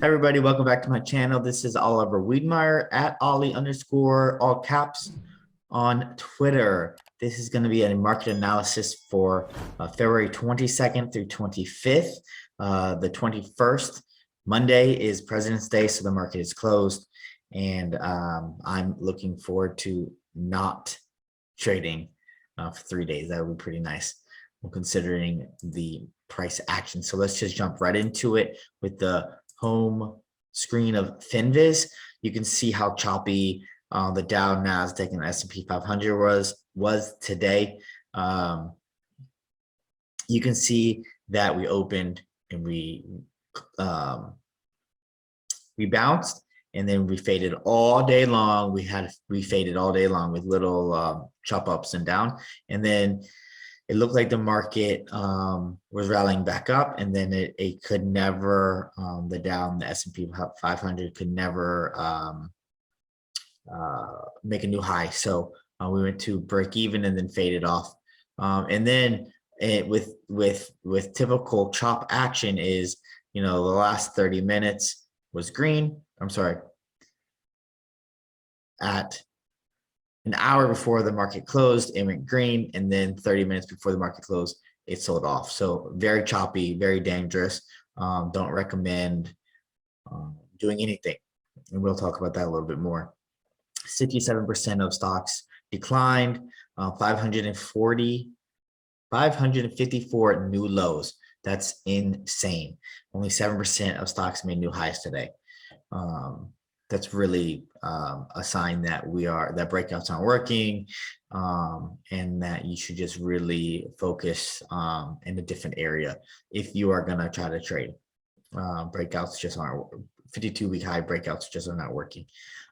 everybody, welcome back to my channel. This is Oliver Wiedmaier at Ollie underscore all caps on Twitter. This is going to be a market analysis for February 22nd through 25th. The 21st, Monday, is President's Day, so the market is closed. And I'm looking forward to not trading for 3 days. That would be pretty nice, considering the price action. So let's just jump right into it with the home screen of Finviz. You can see how choppy the Dow, NASDAQ, and S&P 500 was today. You can see that we opened and we bounced, and then we faded all day long. We faded all day long with little chop ups and down, and then it looked like the market was rallying back up, and then it could never, the Dow and the S&P 500 could never make a new high. So we went to break even and then faded off. And then with typical chop action is, the last 30 minutes was green. I'm sorry. At an hour before the market closed, it went green, and then 30 minutes before the market closed, it sold off. So very choppy, very dangerous. Don't recommend doing anything, and we'll talk about that a little bit more. 67% of stocks declined, 554 new lows. That's insane. Only 7% of stocks made new highs today. That's really a sign that that breakouts aren't working, and that you should just really focus in a different area if you are gonna try to trade. Breakouts just aren't. 52-week high breakouts just are not working.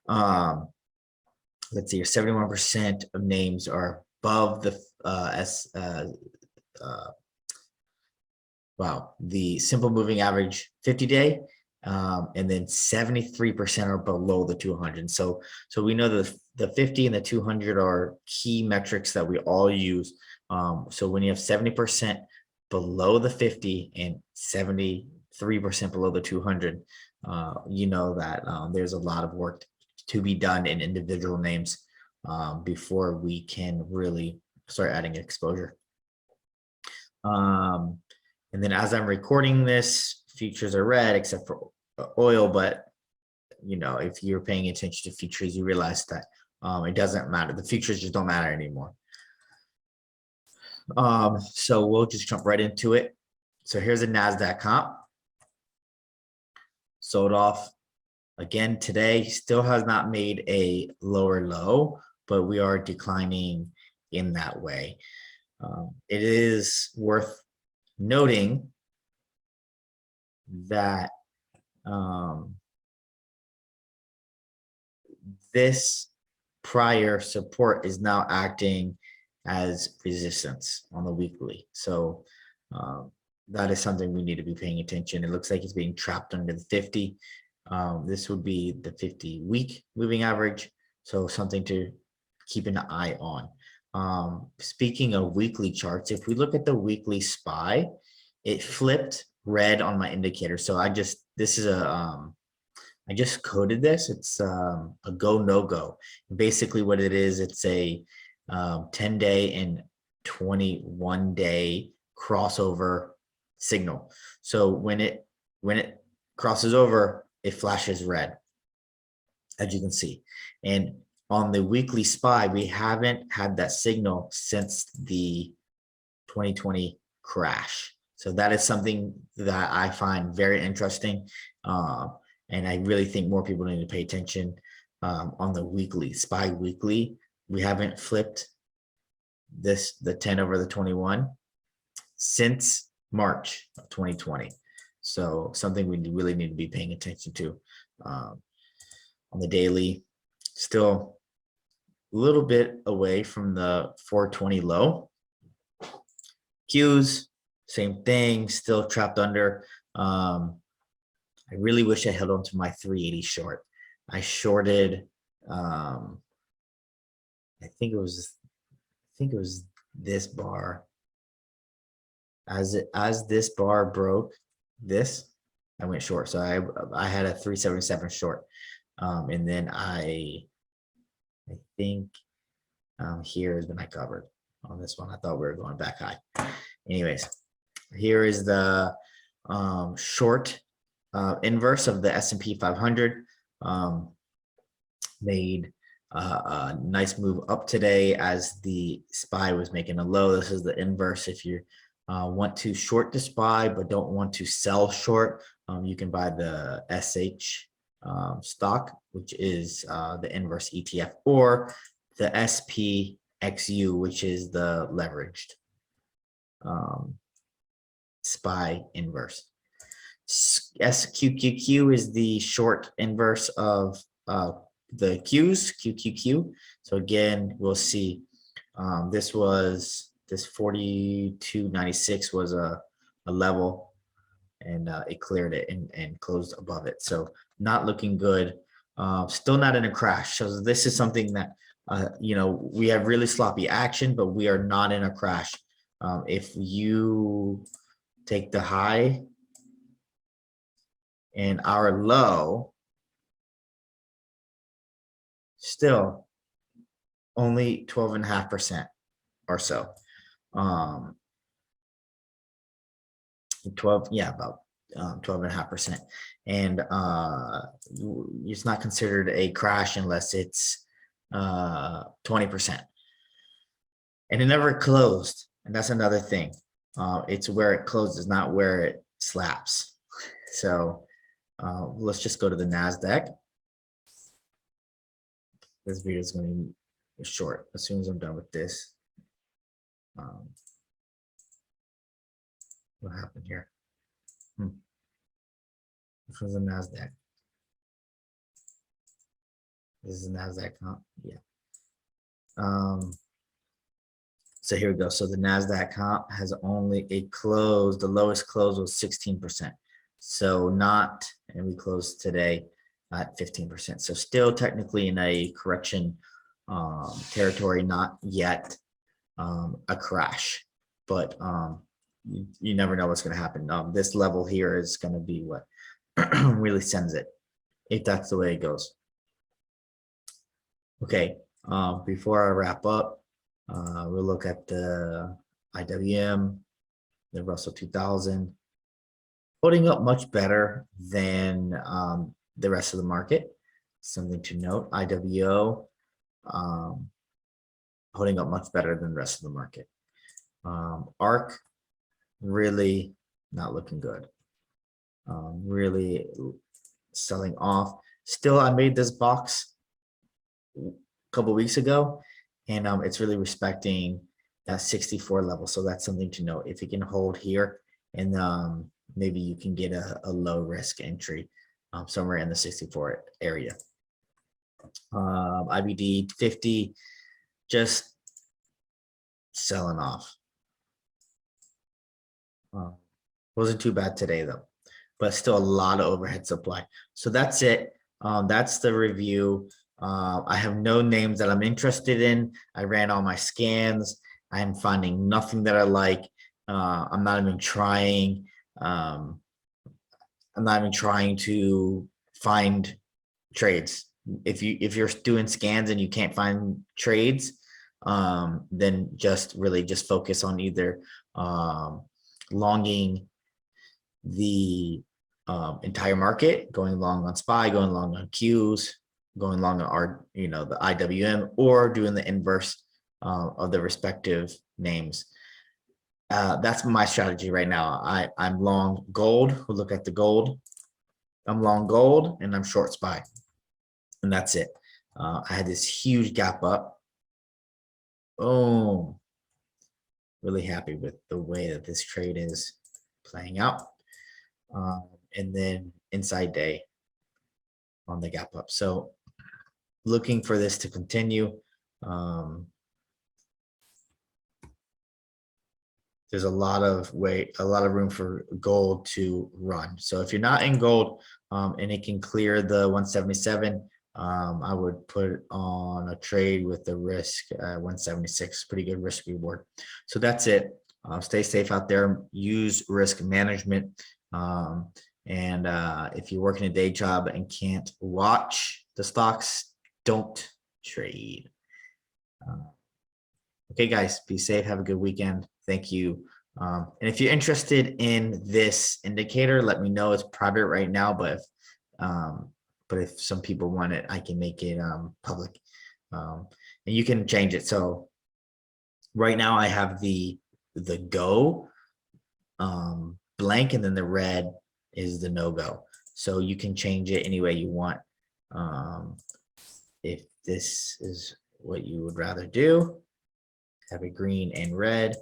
Let's see here. 71% of names are above the the simple moving average 50-day. And then 73% are below the 200. So we know that the 50 and the 200 are key metrics that we all use. So when you have 70% below the 50 and 73% below the 200, you know that there's a lot of work to be done in individual names before we can really start adding exposure. And then as I'm recording this, futures are red except for oil, but if you're paying attention to futures, you realize that it doesn't matter. The futures just don't matter anymore. So we'll just jump right into it. So here's a NASDAQ comp. Sold off again today. Still has not made a lower low, but we are declining in that way. It is worth noting that this prior support is now acting as resistance on the weekly. So that is something we need to be paying attention. It looks like it's being trapped under the 50. This would be the 50-week moving average. So something to keep an eye on. Speaking of weekly charts, if we look at the weekly SPY, it flipped red on my indicator. So I just coded this. It's a go no go. Basically what it is, it's a 10-day and 21-day crossover signal. So when it crosses over, it flashes red, as you can see. And on the weekly SPY, we haven't had that signal since the 2020 crash. So that is something that I find very interesting. And I really think more people need to pay attention on the weekly. SPY weekly, we haven't flipped the 10 over the 21 since March of 2020. So something we really need to be paying attention to. On the daily, still a little bit away from the 420 low. Qs, same thing, still trapped under. I really wish I held on to my 380 short. I shorted, I think it was this bar. As this bar broke this, I went short. So I had a 377 short. And then I think here is when I covered on this one. I thought we were going back high. Anyways, here is the short inverse of the S&P 500. Made a nice move up today as the SPY was making a low. This is the inverse. If you want to short the SPY but don't want to sell short, you can buy the SH stock, which is the inverse ETF, or the SPXU, which is the leveraged SPY inverse. SQQQ is the short inverse of the Qs, QQQ. So again, we'll see this 42.96 was a level, and it cleared it and closed above it. So not looking good. Still not in a crash. So this is something that we have really sloppy action, but we are not in a crash. If you take the high and our low, still only 12.5% or so. 12.5%. And it's not considered a crash unless it's 20%. And it never closed. And that's another thing. It's where it closes, not where it slaps. So let's just go to the NASDAQ. This video is going to be short as soon as I'm done with this. What happened here? Which was the NASDAQ? This is NASDAQ, huh? Yeah. So here we go. So the NASDAQ comp has only closed, the lowest close was 16%. So not, and we closed today at 15%. So still technically in a correction territory, not yet a crash, but you never know what's going to happen. This level here is going to be what really sends it, if that's the way it goes. Okay, before I wrap up, we'll look at the IWM, the Russell 2000, holding up much better than the rest of the market. Something to note, IWO holding up much better than the rest of the market. ARC really not looking good. Really selling off. Still, I made this box a couple weeks ago, and it's really respecting that 64 level. So that's something to note. If you can hold here, and maybe you can get a low risk entry somewhere in the 64 area. IBD 50 just selling off. Wasn't too bad today though, but still a lot of overhead supply. So that's it. That's the review. I have no names that I'm interested in. I ran all my scans. I am finding nothing that I like. I'm not even trying. I'm not even trying to find trades. If you're doing scans and you can't find trades, then just focus on either longing the entire market, going long on SPY, going long on Qs, going long on the IWM, or doing the inverse of the respective names. That's my strategy right now. I'm long gold. We'll look at the gold. I'm long gold and I'm short SPY, and that's it. I had this huge gap up. Boom. Really happy with the way that this trade is playing out. And then inside day on the gap up. So looking for this to continue. There's a lot of room for gold to run. So if you're not in gold and it can clear the 177, I would put on a trade with the risk 176, pretty good risk reward. So that's it. Stay safe out there. Use risk management. And if you're working a day job and can't watch the stocks, don't trade. Okay, guys, be safe. Have a good weekend. Thank you. And if you're interested in this indicator, let me know. It's private right now, but if some people want it, I can make it public, and you can change it. So right now I have the go blank, and then the red is the no-go. So you can change it any way you want. If this is what you would rather do, have a green and red,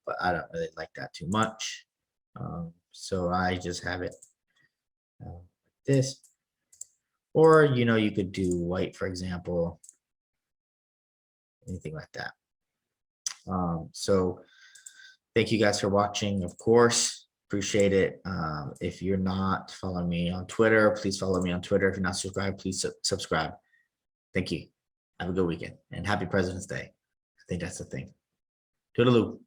but I don't really like that too much. So I just have it like this. Or, you could do white, for example, anything like that. So thank you guys for watching, of course. Appreciate it. If you're not following me on Twitter, please follow me on Twitter. If you're not subscribed, please subscribe. Thank you. Have a good weekend and happy President's Day. I think that's the thing. Toodaloo.